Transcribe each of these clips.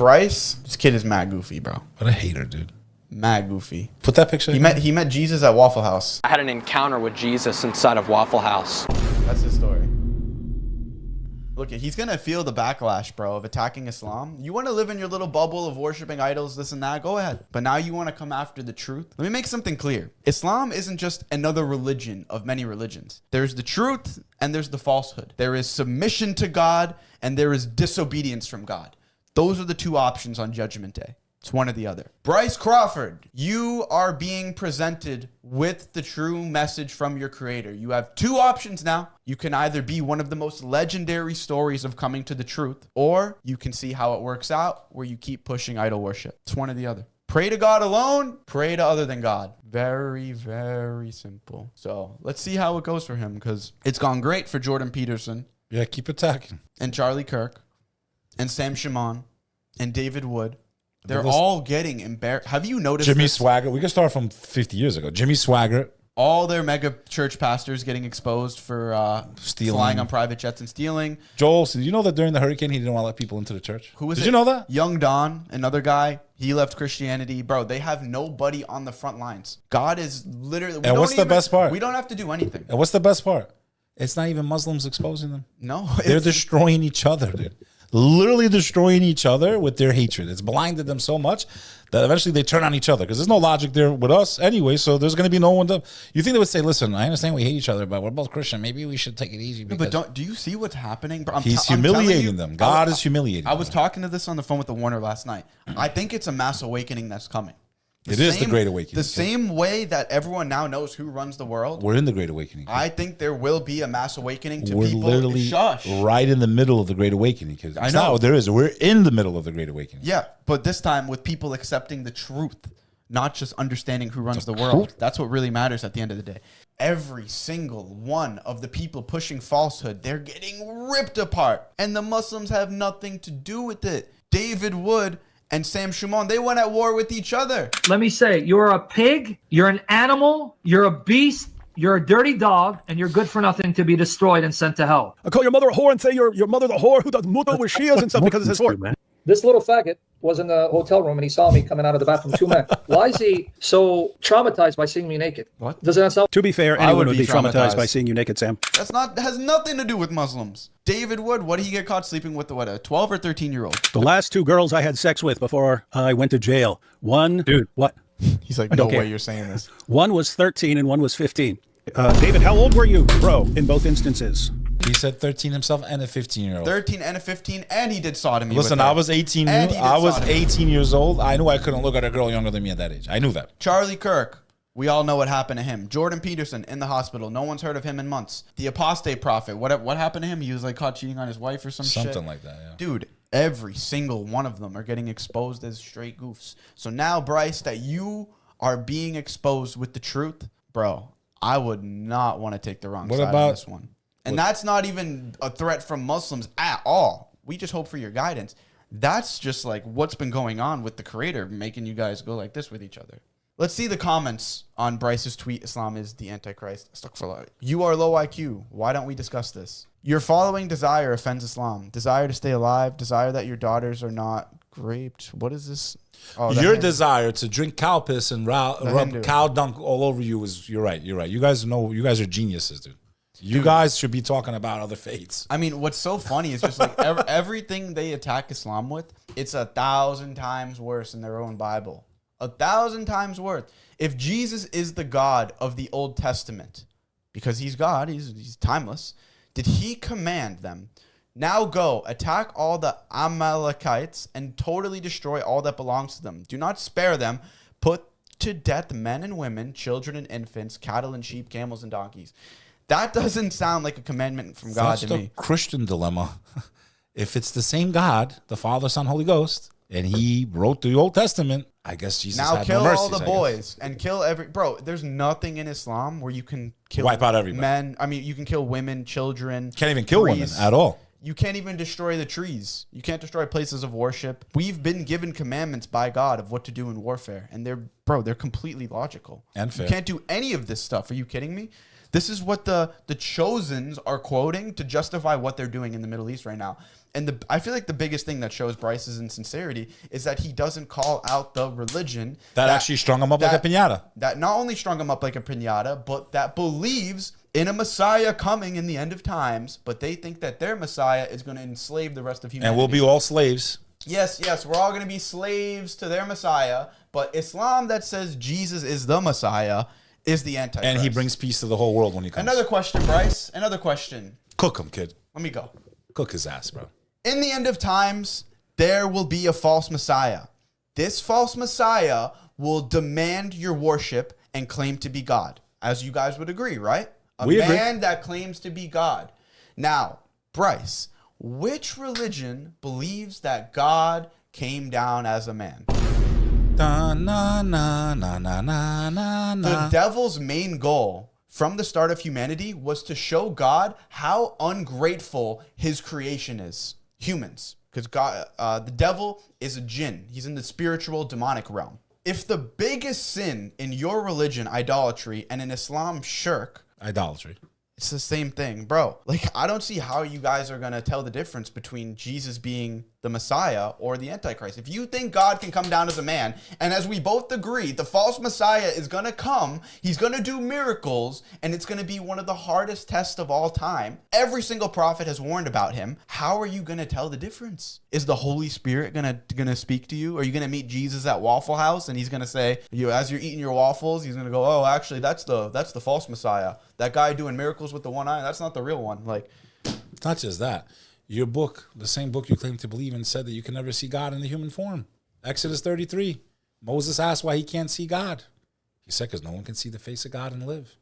Bryce, this kid is mad goofy, bro. What a hater, dude. Mad goofy. Put that picture. He met Jesus at Waffle House. I had an encounter with Jesus inside of Waffle House. That's his story. Look, he's gonna feel the backlash, bro, of attacking Islam. You want to live in your little bubble of worshiping idols, this and that, go ahead. But now you want to come after the truth. Let me make something clear. Islam isn't just another religion of many religions. There's the truth and there's the falsehood. There is submission to God and there is disobedience from God. Those are the two options on Judgment Day. It's one or the other. Bryce Crawford, you are being presented with the true message from your creator. You have two options now. You can either be one of the most legendary stories of coming to the truth, or you can see how it works out where you keep pushing idol worship. It's one or the other. Pray to God alone, pray to other than God. Very, very simple. So let's see how it goes for him, because it's gone great for Jordan Peterson. Yeah, keep attacking. And Charlie Kirk and Sam Shimon and David Wood. They're all getting embarrassed. Have you noticed Jimmy this? Swaggart? We can start from 50 years ago. Jimmy Swaggart. All their mega church pastors getting exposed for stealing, flying on private jets and stealing. Joel, so did you know that during the hurricane, he didn't want to let people into the church? Who was it? Did you know that? Young Don, another guy. He left Christianity. Bro, they have nobody on the front lines. God is literally... And what's the best part? We don't have to do anything. And what's the best part? It's not even Muslims exposing them. No. They're destroying each other, dude. Literally destroying each other with their hatred. It's blinded them so much that eventually they turn on each other because there's no logic there with us anyway. So there's going to be no one to. You think they would say, "Listen, I understand we hate each other, but we're both Christian. Maybe we should take it easy." But do you see what's happening? Bro, he's humiliating them. God is humiliating them. I was talking to this on the phone with the Warner last night. I think it's a mass awakening that's coming. It is the Great Awakening. The same way that everyone now knows who runs the world. We're in the Great Awakening. I think there will be a mass awakening to we're people. Literally right in the middle of the Great Awakening. I know there is. We're in the middle of the Great Awakening. Yeah, but this time with people accepting the truth, not just understanding who runs the world. That's what really matters at the end of the day. Every single one of the people pushing falsehood, they're getting ripped apart. And the Muslims have nothing to do with it. David Wood and Sam Shimon, they went at war with each other. Let me say, you're a pig, you're an animal, you're a beast, you're a dirty dog, and you're good for nothing to be destroyed and sent to hell. I call your mother a whore and say your mother the whore who does muta with Shias and stuff because it's his whore. This little faggot was in the hotel room and he saw me coming out of the bathroom, 2 men. Why is he so traumatized by seeing me naked? What? Doesn't that sound? To be fair, anyone would be traumatized by seeing you naked, Sam. That has nothing to do with Muslims. David Wood, what did he get caught sleeping with? A 12 or 13-year-old? The last 2 girls I had sex with before I went to jail. One, dude, what? He's like, no way you're saying this. One was 13 and one was 15. David, how old were you, bro, in both instances? He said 13 himself and a 15-year-old. 13 and a 15, and he did sodomy. Listen, I was 18. I was 18 years old. I knew I couldn't look at a girl younger than me at that age. I knew that. Charlie Kirk, we all know what happened to him. Jordan Peterson in the hospital. No one's heard of him in months. The apostate prophet. What happened to him? He was like caught cheating on his wife or something like that. Yeah. Dude, every single one of them are getting exposed as straight goofs. So now, Bryce, that you are being exposed with the truth, bro, I would not want to take the wrong side on this one. And that's not even a threat from Muslims at all. We just hope for your guidance. That's just like what's been going on with the creator, making you guys go like this with each other. Let's see the comments on Bryce's tweet, Islam is the Antichrist. Astaghfirullah. You are low IQ. Why don't we discuss this? Your following desire offends Islam. Desire to stay alive. Desire that your daughters are not raped. What is this? Oh, your desire to drink cow piss and rub cow dunk all over you is, you're right. You're right. You guys are geniuses, dude. You guys should be talking about other faiths. I mean, what's so funny is just like everything they attack Islam with, it's 1,000 times worse in their own Bible. 1,000 times worse. If Jesus is the God of the Old Testament, because he's God, he's timeless, did he command them, now go attack all the Amalekites and totally destroy all that belongs to them? Do not spare them. Put to death men and women, children and infants, cattle and sheep, camels and donkeys. That doesn't sound like a commandment from God to me. That's the Christian dilemma. If it's the same God, the Father, Son, Holy Ghost, and he wrote the Old Testament, I guess Jesus now had kill no mercies, all the boys and kill every... Bro, there's nothing in Islam where you can kill... Wipe out everybody. Men. I mean, you can kill women, children. Can't even kill women at all. You can't even destroy the trees. You can't destroy places of worship. We've been given commandments by God of what to do in warfare. And they're completely logical. And fair. You can't do any of this stuff. Are you kidding me? This is what the Chosens are quoting to justify what they're doing in the Middle East right now. And I feel like the biggest thing that shows Bryce's insincerity is that he doesn't call out the religion that actually strung him up like a piñata. That not only strung him up like a piñata, but that believes in a Messiah coming in the end of times, but they think that their Messiah is going to enslave the rest of humanity. And we'll be all slaves. Yes, we're all going to be slaves to their Messiah, but Islam that says Jesus is the Messiah is the Antichrist. And he brings peace to the whole world when he comes. Another question, Bryce. Another question. Cook him, kid. Let me go. Cook his ass, bro. In the end of times, there will be a false Messiah. This false Messiah will demand your worship and claim to be God. As you guys would agree, right? We agree. Man that claims to be God. Now, Bryce, which religion believes that God came down as a man? Da, na, na, na, na, na, na, The devil's main goal from the start of humanity was to show God how ungrateful his creation is. Humans. Because God, the devil is a jinn. He's in the spiritual demonic realm. If the biggest sin in your religion, idolatry, and in Islam, shirk, idolatry, it's the same thing, bro. Like, I don't see how you guys are going to tell the difference between Jesus being the Messiah or the Antichrist. If you think God can come down as a man, and as we both agree, the false Messiah is going to come, he's going to do miracles, and it's going to be one of the hardest tests of all time. Every single prophet has warned about him. How are you going to tell the difference? Is the Holy Spirit going to speak to you? Are you going to meet Jesus at Waffle House, and he's going to say, as you're eating your waffles, he's going to go, oh, actually, that's the false Messiah. That guy doing miracles with the one eye, that's not the real one. Like, it's not just that. Your book, the same book you claim to believe in, said that you can never see God in the human form. Exodus 33. Moses asked why he can't see God. He said, because no one can see the face of God and live.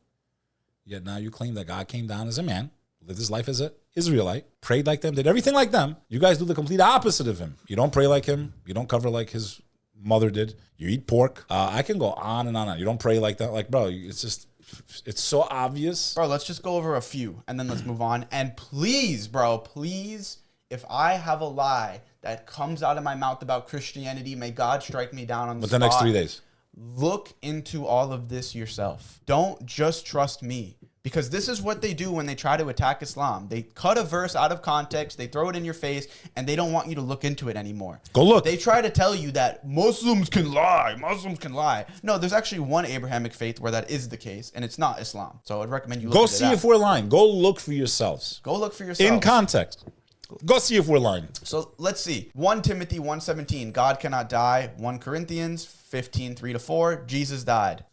Yet now you claim that God came down as a man, lived his life as an Israelite, prayed like them, did everything like them. You guys do the complete opposite of him. You don't pray like him. You don't cover like his mother did. You eat pork. I can go on and on. You don't pray like that. Like, bro, it's just... it's so obvious. Bro, let's just go over a few and then let's move on. And please, bro, please, if I have a lie that comes out of my mouth about Christianity, may God strike me down on the spot. But the next 3 days. Look into all of this yourself. Don't just trust me. Because this is what they do when they try to attack Islam. They cut a verse out of context, they throw it in your face, and they don't want you to look into it anymore. Go look. They try to tell you that Muslims can lie. Muslims can lie. No, there's actually one Abrahamic faith where that is the case, and it's not Islam. So I'd recommend you look Go into see that. if we're lying. Go look for yourselves. Go look for yourselves. In context. Go see if we're lying. So let's see. 1 Timothy 1:17, God cannot die. 1 Corinthians 15:3-4, Jesus died.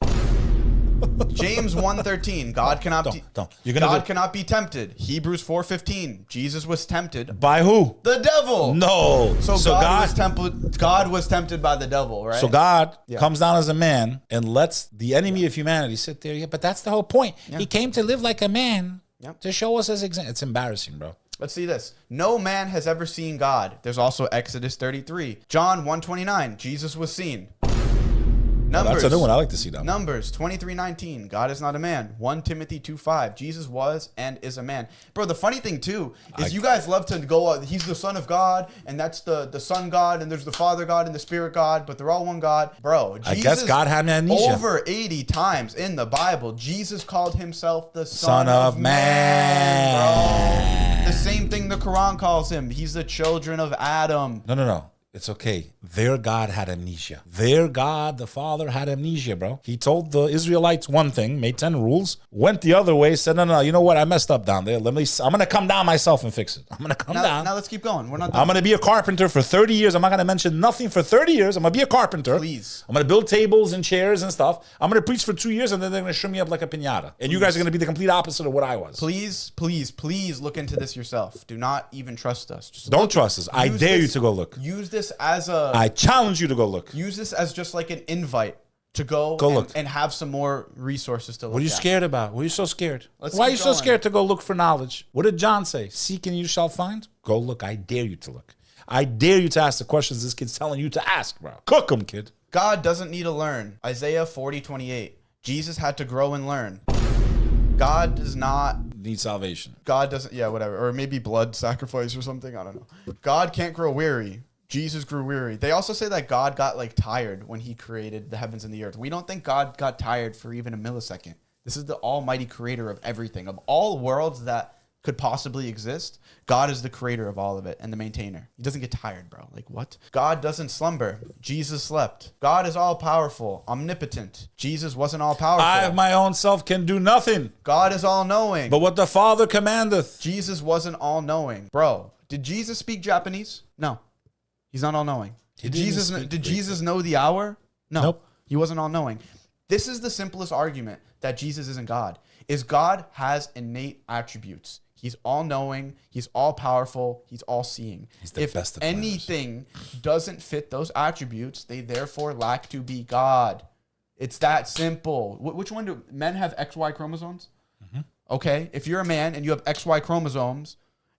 James 1:13, God cannot be tempted. Hebrews 4:15, Jesus was tempted by who? The devil. No. So God was tempted by the devil, right? So God comes down as a man and lets the enemy of humanity sit there. Yeah, but that's the whole point. Yeah. He came to live like a man to show us his example. It's embarrassing, bro. Let's see this. No man has ever seen God. There's also Exodus 33. John 1:29, Jesus was seen. Numbers, that's a new one. I like to see that. Numbers 23:19. God is not a man. 1 Timothy 2:5. Jesus was and is a man. Bro, the funny thing too is you guys love to go, he's the Son of God, and that's the Son God, and there's the Father God and the Spirit God, but they're all one God. Bro, Jesus, I guess God had amnesia. Over 80 times in the Bible, Jesus called himself the Son of Man, bro. The same thing the Quran calls him. He's the children of Adam. No. It's okay. Their God had amnesia. Their God, the Father, had amnesia, bro. He told the Israelites one thing, made 10 rules, went the other way, said, no, you know what? I messed up down there. I'm going to come down myself and fix it. I'm going to come down. Now let's keep going. We're not done. I'm going to be a carpenter for 30 years. I'm not going to mention nothing for 30 years. I'm going to be a carpenter. Please. I'm going to build tables and chairs and stuff. I'm going to preach for 2 years, and then they're going to shrimp me up like a piñata. And you guys are going to be the complete opposite of what I was. Please look into this yourself. Do not even trust us. Don't trust us. I dare you to go look. Use this as I challenge you to go look. Use this as just like an invite to go look and have some more resources to look at. What are you scared about? Why are you so scared? Why are you so scared to go look for knowledge? What did John say? Seek and you shall find. Go look. I dare you to look. I dare you to ask the questions this kid's telling you to ask, bro. Cook them, kid. God doesn't need to learn. Isaiah 40:28. Jesus had to grow and learn. God does not need salvation. God doesn't, whatever. Or maybe blood sacrifice or something. I don't know. God can't grow weary. Jesus grew weary. They also say that God got like tired when he created the heavens and the earth. We don't think God got tired for even a millisecond. This is the almighty creator of everything. Of all worlds that could possibly exist, God is the creator of all of it and the maintainer. He doesn't get tired, bro. Like, what? God doesn't slumber. Jesus slept. God is all powerful, omnipotent. Jesus wasn't all powerful. I of my own self can do nothing. God is all knowing. But what the Father commandeth. Jesus wasn't all knowing. Bro, did Jesus speak Japanese? No. He's not all knowing. Did Jesus know the hour? No. Nope. He wasn't all knowing. This is the simplest argument that Jesus isn't God. Is God has innate attributes. He's all-knowing. He's all-powerful. He's all-seeing. He's the best of planners. Anything doesn't fit those attributes, they therefore lack to be God. It's that simple. Which one do men have XY chromosomes? Okay, if you're a man and you have XY chromosomes,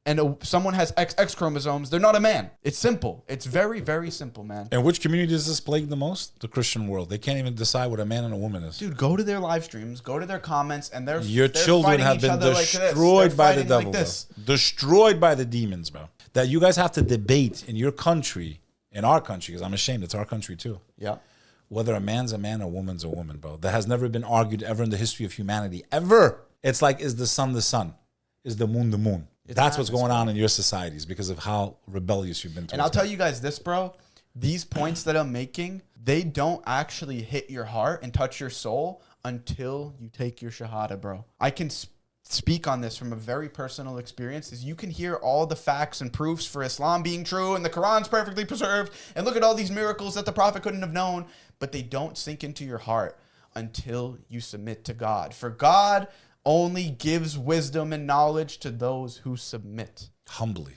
and someone has XX chromosomes, they're not a man. It's simple. It's very, very simple, man. And which community does this plague the most? The Christian world. They can't even decide what a man and a woman is. Dude, go to their live streams, go to their comments, and your children have been destroyed by the devil, bro. Destroyed by the demons, bro. That you guys have to debate in your country, in our country, because I'm ashamed, it's our country too. Yeah. Whether a man's a man or a woman's a woman, bro. That has never been argued ever in the history of humanity, ever. It's like, is the sun the sun? Is the moon the moon? That's what's going on in your societies because of how rebellious you've been towards. And I'll tell you guys this, bro. These points that I'm making, they don't actually hit your heart and touch your soul until you take your shahada, bro. I can speak on this from a very personal experience. Is you can hear all the facts and proofs for Islam being true and the Quran's perfectly preserved and look at all these miracles that the Prophet couldn't have known, but they don't sink into your heart until you submit to God. For God only gives wisdom and knowledge to those who submit. Humbly.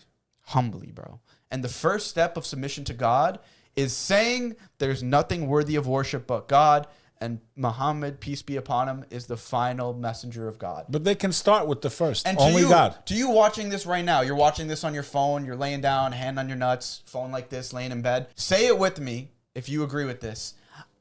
Humbly, bro. And the first step of submission to God is saying there's nothing worthy of worship but God, and Muhammad, peace be upon him, is the final messenger of God. But they can start with the first. And only God. To you watching this right now, you're watching this on your phone, you're laying down, hand on your nuts, phone like this, laying in bed. Say it with me if you agree with this.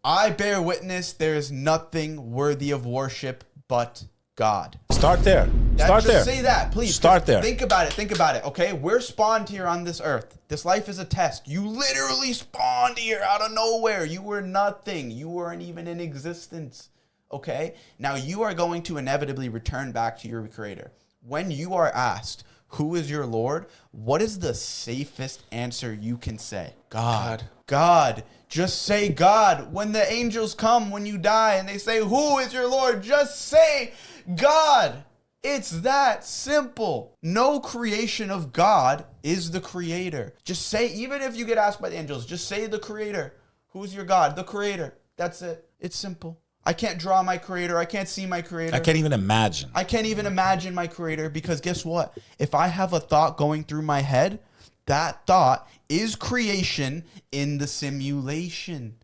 I bear witness there is nothing worthy of worship but God. Start there. Start there. Say that, please. Start there. Think about it. Think about it. Okay, we're spawned here on this earth. This life is a test. You literally spawned here out of nowhere. You were nothing. You weren't even in existence. Okay. Now you are going to inevitably return back to your Creator. When you are asked, "Who is your Lord?" what is the safest answer you can say? God. God. Just say God. When the angels come, when you die, and they say, "Who is your Lord?" just say God. It's that simple. No creation of God is the Creator. Just say, even if you get asked by the angels, just say the Creator. Who's your God? The Creator. That's it. It's simple. I can't draw my Creator. I can't see my Creator. I can't even imagine. I can't even imagine my Creator, because guess what? If I have a thought going through my head, that thought is creation in the simulation.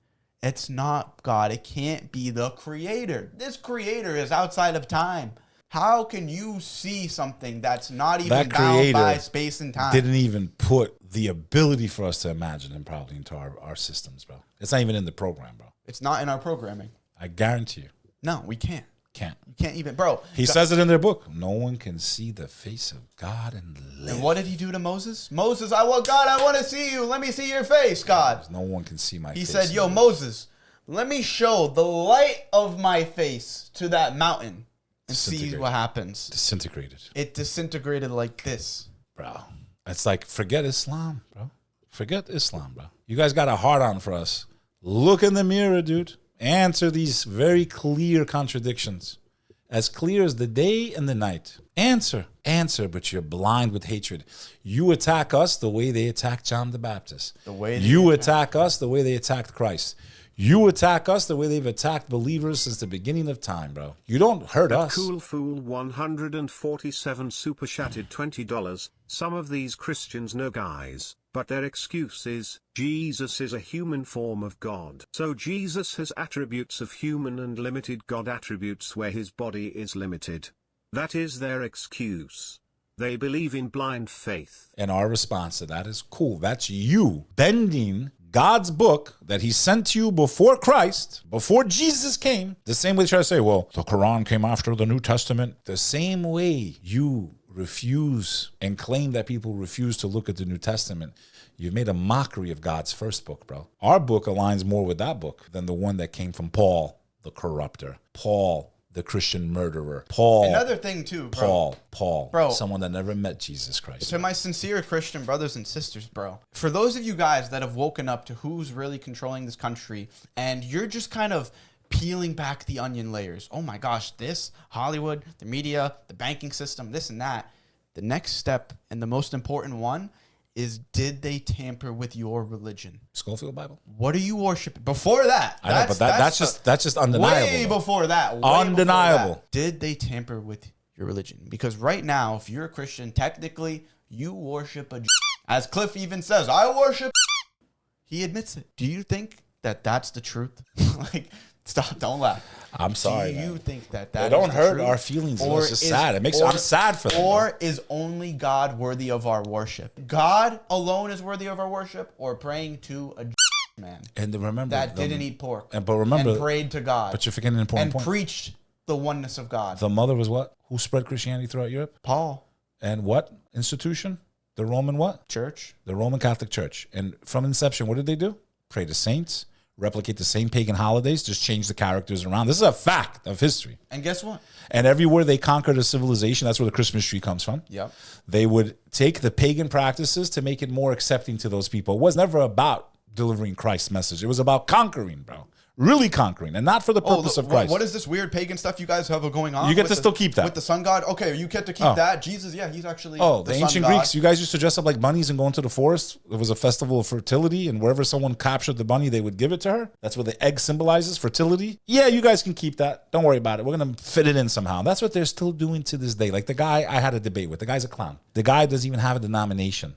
It's not God. It can't be the Creator. This Creator is outside of time. How can you see something that's not even bound by space and time? Didn't even put the ability for us to imagine him probably into our systems, bro. It's not even in the program, bro. It's not in our programming. I guarantee you. No, we can't. Can't. You can't even, bro. He says it in their book. No one can see the face of God and live. And what did he do to Moses? Moses, God, I want to see you. Let me see your face, God. No one can see my face. He said, yo, Moses, let me show the light of my face to that mountain and see what happens. Disintegrated. It disintegrated like this. Bro, it's like, forget Islam, bro. Forget Islam, bro. You guys got a hard on for us. Look in the mirror, dude. Answer these very clear contradictions. As clear as the day and the night. Answer, but you're blind with hatred. You attack us the way they attacked John the Baptist. You attack us the way they attacked Christ. You attack us the way they've attacked believers since the beginning of time, bro. You don't hurt us. Cool Fool 147 super chatted $20. Some of these Christians know guys, but their excuse is, Jesus is a human form of God. So Jesus has attributes of human and limited God attributes where his body is limited. That is their excuse. They believe in blind faith. And our response to that is, cool, that's you bending God's book that he sent to you before Christ, before Jesus came. The same way they try to say, well, the Quran came after the New Testament. The same way you refuse and claim that people refuse to look at the New Testament. You've made a mockery of God's first book, bro. Our book aligns more with that book than the one that came from Paul, the corrupter. Paul, the Christian murderer. Paul. Another thing too, bro. Paul. Bro. Someone that never met Jesus Christ. To my sincere Christian brothers and sisters, bro. For those of you guys that have woken up to who's really controlling this country, and you're just kind of peeling back the onion layers. Oh my gosh, this, Hollywood, the media, the banking system, this and that. The next step and the most important one is, did they tamper with your religion? Schofield Bible. What are you worshiping? Before that. I know, but that's just undeniable. Way before that. Undeniable. Did they tamper with your religion? Because right now, if you're a Christian, technically, you worship a... As Cliff even says, I worship... He admits it. Do you think that that's the truth? Like, stop, don't laugh. I'm sorry, Do you think that It is don't the hurt truth? our feelings. Or It's just is- sad. I'm sad for them. Or is only God worthy of our worship? God alone is worthy of our worship, or praying to a man And remember that didn't eat pork but remember, and prayed to God, but you're forgetting an important and point. preached the oneness of God? The mother was what? Who spread Christianity throughout Europe? Paul. And what institution? The Roman what? Church. The Roman Catholic Church. And from inception, what did they do? Pray to saints, replicate the same pagan holidays, just change the characters around. This is a fact of history. And guess what? And everywhere they conquered a civilization, that's where the Christmas tree comes from. Yep. They would take the pagan practices to make it more accepting to those people. It was never about delivering Christ's message. It was about conquering, bro. Really conquering, and not for the purpose of Christ. What is this weird pagan stuff you guys have going on? You get with to still keep that. with the sun god. Okay, you get to keep that. Jesus, yeah, he's actually the sun ancient god. Greeks, you guys used to dress up like bunnies and go into the forest. There was a festival of fertility, and wherever someone captured the bunny, they would give it to her. That's what the egg symbolizes, fertility. Yeah, you guys can keep that. Don't worry about it. We're going to fit it in somehow. That's what they're still doing to this day. Like the guy I had a debate with, the guy's a clown. The guy doesn't even have a denomination.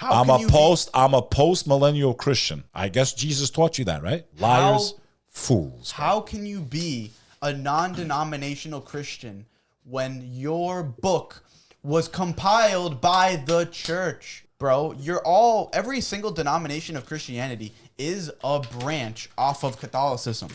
I'm a post-millennial Christian. I guess Jesus taught you that, right? Liars, fools. How can you be a non-denominational Christian when your book was compiled by the church? Bro, every single denomination of Christianity is a branch off of Catholicism,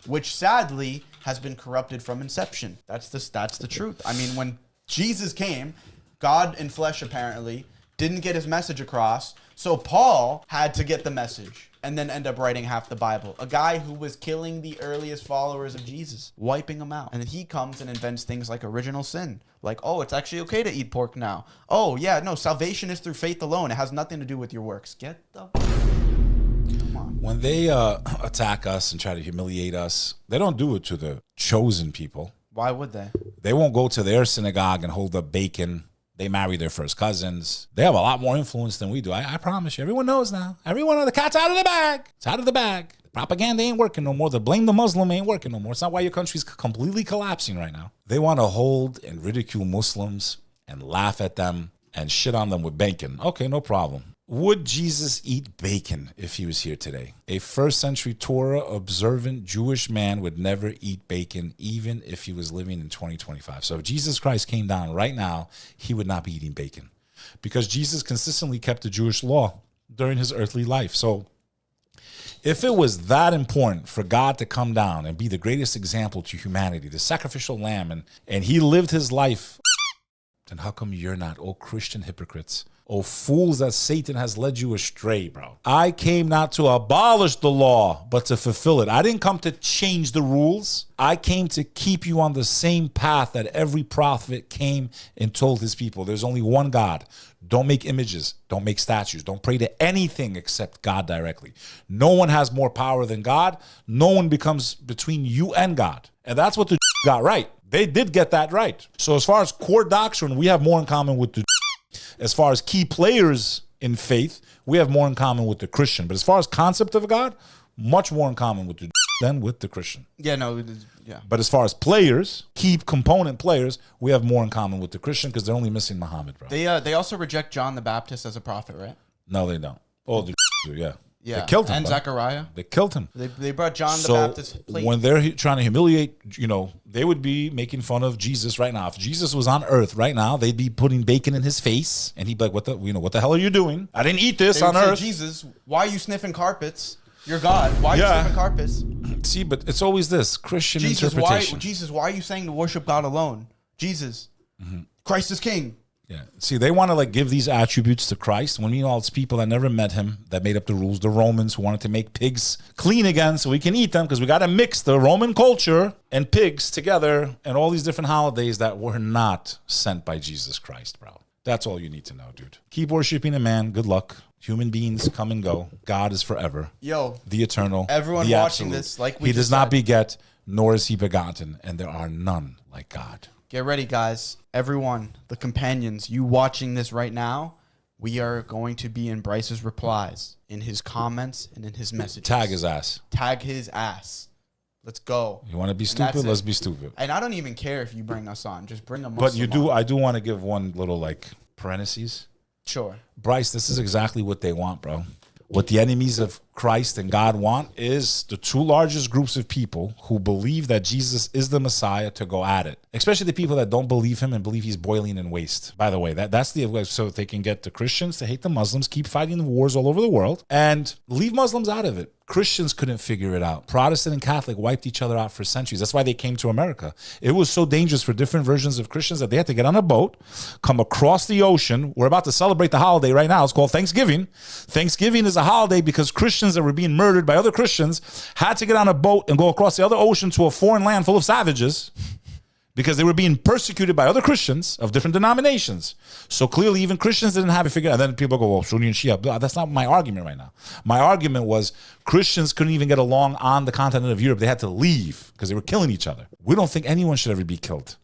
which sadly has been corrupted from inception. That's the truth. I mean, when Jesus came, God in flesh apparently didn't get his message across, so Paul had to get the message and then end up writing half the Bible. A guy who was killing the earliest followers of Jesus, wiping them out. And then he comes and invents things like original sin. Like, oh, it's actually okay to eat pork now. Oh, yeah, no, salvation is through faith alone. It has nothing to do with your works. Get the... Come on. When they attack us and try to humiliate us, they don't do it to the chosen people. Why would they? They won't go to their synagogue and hold up bacon. They marry their first cousins. They have a lot more influence than we do. I promise you. Everyone knows now. Everyone, the cat's out of the bag. It's out of the bag. The propaganda ain't working no more. The blame the Muslim ain't working no more. It's not why your country's completely collapsing right now. They want to hold and ridicule Muslims and laugh at them and shit on them with bacon. Okay, no problem. Would Jesus eat bacon if he was here today? A first century Torah observant Jewish man would never eat bacon even if he was living in 2025. So if Jesus Christ came down right now, he would not be eating bacon because Jesus consistently kept the Jewish law during his earthly life. So if it was that important for God to come down and be the greatest example to humanity, the sacrificial lamb, and he lived his life, then how come you're not, oh Christian hypocrites? Oh, fools that Satan has led you astray, bro. I came not to abolish the law, but to fulfill it. I didn't come to change the rules. I came to keep you on the same path that every prophet came and told his people. There's only one God. Don't make images. Don't make statues. Don't pray to anything except God directly. No one has more power than God. No one becomes between you and God. And that's what the got right. They did get that right. So as far as core doctrine, we have more in common with the as far as key players in faith, we have more in common with the Christian. But as far as concept of God, much more in common with the than with the Christian. Yeah, no, yeah. But as far as players, key component players, we have more in common with the Christian because they're only missing Muhammad, bro. They also reject John the Baptist as a prophet, right? No, they don't. Oh, the do, yeah. Yeah. They killed him. And bro. Zechariah. They killed him. They brought John the So Baptist plate. when they're trying to humiliate, they would be making fun of Jesus right now. If Jesus was on earth right now, they'd be putting bacon in his face, and he'd be like, "What the hell are you doing? I didn't eat this They on would say, earth." Jesus, why are you sniffing carpets? You're God. Why are you sniffing carpets? See, but it's always this Christian Jesus, interpretation. why are you saying to worship God alone? Jesus, Christ is King. Yeah. See, they want to like give these attributes to Christ when meanwhile it's people that never met him that made up the rules. The Romans who wanted to make pigs clean again so we can eat them because we got to mix the Roman culture and pigs together and all these different holidays that were not sent by Jesus Christ, bro. That's all you need to know, dude. Keep worshiping a man. Good luck. Human beings come and go. God is forever. Yo, the eternal. Everyone the watching absolute. this, like we he just does not said. beget, nor is he begotten, and there are none like God. Get ready, guys. Everyone, the companions, you watching this right now, we are going to be in Bryce's replies, in his comments, and in his messages. Tag his ass. Tag his ass. Let's go. You want to be And that's stupid? it. Let's be stupid. And I don't even care if you bring us on. Just bring a Muslim But you do. on. I do want to give one little like parentheses. Sure. Bryce, this is exactly what they want, bro. What the enemies of Christ and God want is the two largest groups of people who believe that Jesus is the Messiah to go at it. Especially the people that don't believe him and believe he's boiling in waste. By the way, that's the so they can get the Christians to hate the Muslims, keep fighting the wars all over the world, and leave Muslims out of it. Christians couldn't figure it out. Protestant and Catholic wiped each other out for centuries. That's why they came to America. It was so dangerous for different versions of Christians that they had to get on a boat, come across the ocean. We're about to celebrate the holiday right now. It's called Thanksgiving. Thanksgiving is a holiday because Christians that were being murdered by other Christians had to get on a boat and go across the other ocean to a foreign land full of savages because they were being persecuted by other Christians of different denominations. So clearly even Christians didn't have it figured out. And then people go, well, Sunni and Shia. That's not my argument right now. My argument was Christians couldn't even get along on the continent of Europe. They had to leave because they were killing each other. We don't think anyone should ever be killed.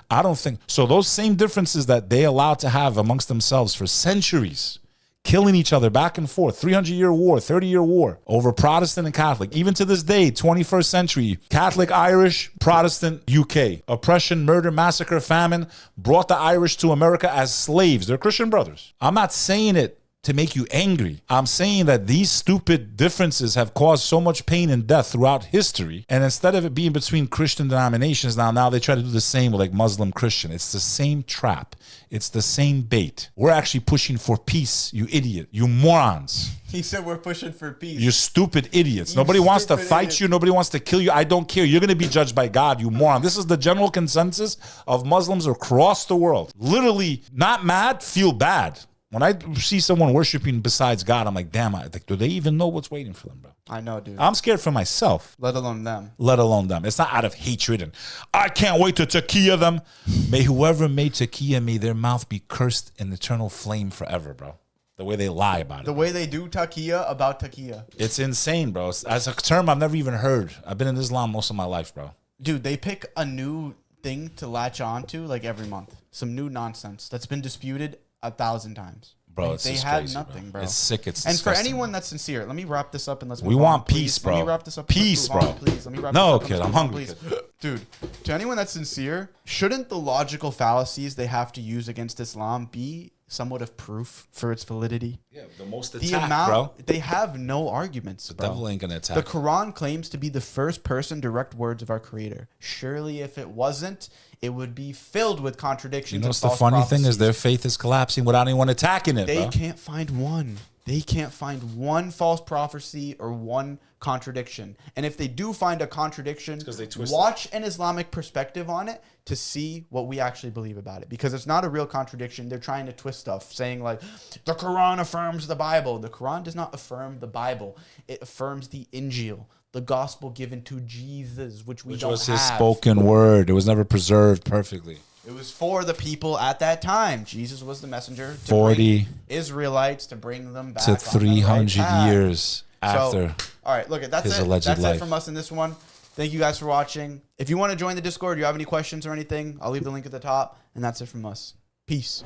I don't think. So those same differences that they allowed to have amongst themselves for centuries, killing each other back and forth, 300-year war, 30-year war over Protestant and Catholic. Even to this day, 21st century, Catholic, Irish, Protestant, UK. Oppression, murder, massacre, famine brought the Irish to America as slaves. They're Christian brothers. I'm not saying it to make you angry. I'm saying that these stupid differences have caused so much pain and death throughout history. And instead of it being between Christian denominations now they try to do the same with like Muslim Christian. It's the same trap. It's the same bait. We're actually pushing for peace, you idiot. You morons. He said we're pushing for peace. You stupid idiots. Nobody wants to fight you. Nobody wants to kill you. I don't care. You're going to be judged by God, you moron. This is the general consensus of Muslims across the world. Literally, not mad, feel bad. When I see someone worshiping besides God, I'm like, damn, do they even know what's waiting for them, bro? I know, dude. I'm scared for myself. Let alone them. Let alone them. It's not out of hatred and I can't wait to 𝐂𝐞𝐤 them. May whoever made 𝐂𝐂𝐤, may their mouth be cursed in eternal flame forever, bro. The way they lie about it. The way they do 𝐂𝐞𝐤 about 𝐂𝐶. It's insane, bro. As a term I've never even heard. I've been in Islam most of my life, bro. Dude, they pick a new thing to latch on to like every month. Some new nonsense that's been disputed 1,000 times. Bro, Like, it's they just had crazy, nothing, bro. It's sick. It's and disgusting. for anyone that's sincere, let me wrap this up and let's move We on. want Please, peace, bro. Let me wrap this up. Peace, and let's move bro. on, please. Let me wrap No, this up. kid, and I'm let's move hungry, on, please. Dude, to anyone that's sincere, shouldn't the logical fallacies they have to use against Islam be somewhat of proof for its validity? Yeah, the most The attack, amount bro. they have no arguments. The bro. devil ain't gonna attack. The Quran claims to be the first person direct words of our Creator. Surely, if it wasn't, it would be filled with contradictions. You know and what's the false funny thing is prophecies. their faith is collapsing without anyone attacking it, They bro. can't find one. They can't find one false prophecy or one contradiction. And if they do find a contradiction, 'cause they twist watch an Islamic perspective on it to see what we actually believe about it. Because it's not a real contradiction. They're trying to twist stuff, saying like, the Quran affirms the Bible. The Quran does not affirm the Bible. It affirms the Injil, the gospel given to Jesus, which we don't was have. his spoken word. It was never preserved perfectly. It was for the people at that time. Jesus was the messenger to 40 bring Israelites to bring them back to on the right 300 path. years after. So, all right, look, that's his it. alleged That's life. it from us in this one. Thank you guys for watching. If you want to join the Discord, you have any questions or anything, I'll leave the link at the top. And that's it from us. Peace.